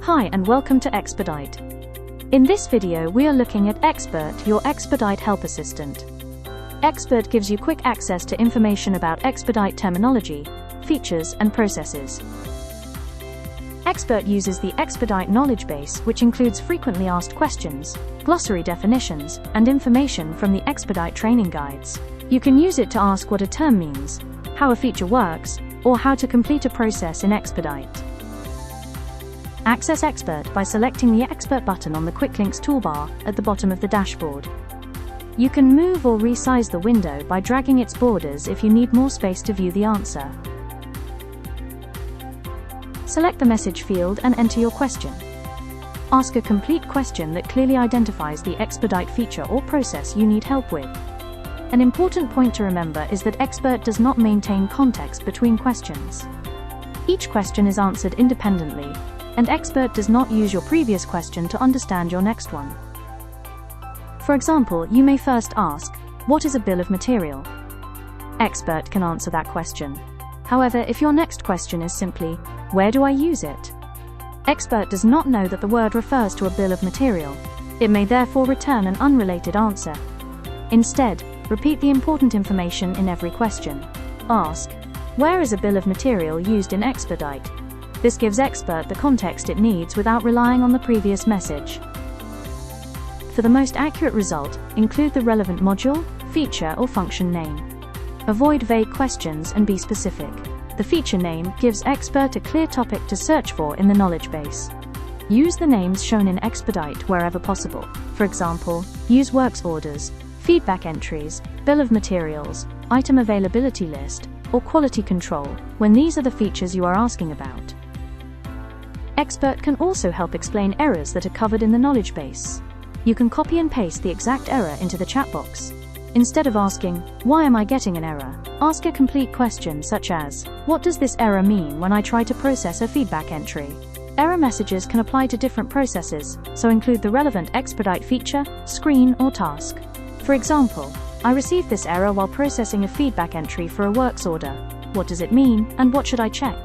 Hi and welcome to Xperdyte. In this video we are looking at X-Bert, your Xperdyte Help Assistant. X-Bert gives you quick access to information about Xperdyte terminology, features and processes. X-Bert uses the Xperdyte knowledge base, which includes frequently asked questions, glossary definitions, and information from the Xperdyte training guides. You can use it to ask what a term means, how a feature works, or how to complete a process in Xperdyte. Access X-Bert by selecting the X-Bert button on the Quick Links toolbar at the bottom of the dashboard. You can move or resize the window by dragging its borders if you need more space to view the answer. Select the message field and enter your question. Ask a complete question that clearly identifies the Xperdyte feature or process you need help with. An important point to remember is that X-Bert does not maintain context between questions. Each question is answered independently, and X-Bert does not use your previous question to understand your next one. For example, you may first ask, what is a bill of material? X-Bert can answer that question. However, if your next question is simply, where do I use it? X-Bert does not know that the word refers to a bill of material. It may therefore return an unrelated answer. Instead, repeat the important information in every question. Ask, where is a bill of material used in Xperdyte? This gives X-Bert the context it needs without relying on the previous message. For the most accurate result, include the relevant module, feature or function name. Avoid vague questions and be specific. The feature name gives X-Bert a clear topic to search for in the knowledge base. Use the names shown in Xperdyte wherever possible. For example, use works orders, feedback entries, bill of materials, item availability list, or quality control when these are the features you are asking about. X-Bert can also help explain errors that are covered in the knowledge base. You can copy and paste the exact error into the chat box. Instead of asking, why am I getting an error? Ask a complete question such as, what does this error mean when I try to process a feedback entry? Error messages can apply to different processes, so include the relevant Xperdyte feature, screen, or task. For example, I received this error while processing a feedback entry for a works order. What does it mean, and what should I check?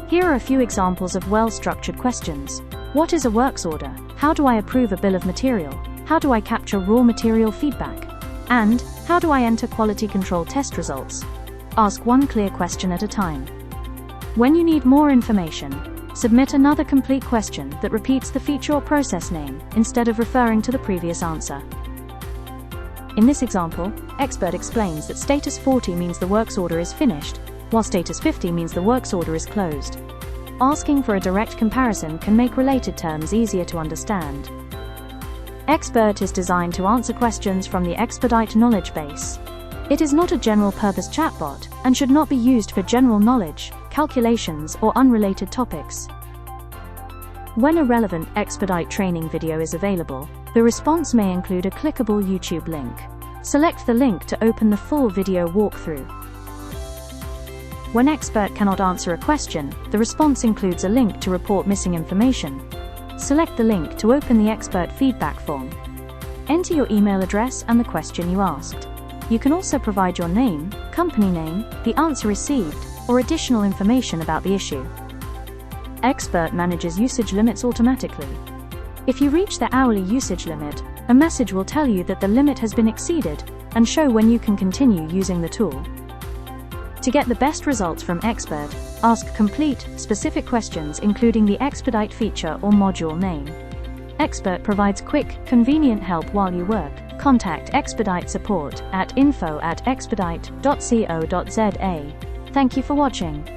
Here are a few examples of well-structured questions. What is a works order? How do I approve a bill of material? How do I capture raw material feedback? And, how do I enter quality control test results? Ask one clear question at a time. When you need more information, submit another complete question that repeats the feature or process name instead of referring to the previous answer. In this example, X-Bert explains that status 40 means the works order is finished, while status 50 means the works order is closed. Asking for a direct comparison can make related terms easier to understand. X-Bert is designed to answer questions from the Xperdyte knowledge base. It is not a general-purpose chatbot and should not be used for general knowledge, calculations, or unrelated topics. When a relevant Xperdyte training video is available, the response may include a clickable YouTube link. Select the link to open the full video walkthrough. When X-Bert cannot answer a question, the response includes a link to report missing information. Select the link to open the X-Bert feedback form. Enter your email address and the question you asked. You can also provide your name, company name, the answer received, or additional information about the issue. X-Bert manages usage limits automatically. If you reach the hourly usage limit, a message will tell you that the limit has been exceeded and show when you can continue using the tool. To get the best results from X-Bert, ask complete, specific questions including the Xperdyte feature or module name. X-Bert provides quick, convenient help while you work. Contact Xperdyte support at info@xperdyte.co.za. Thank you for watching.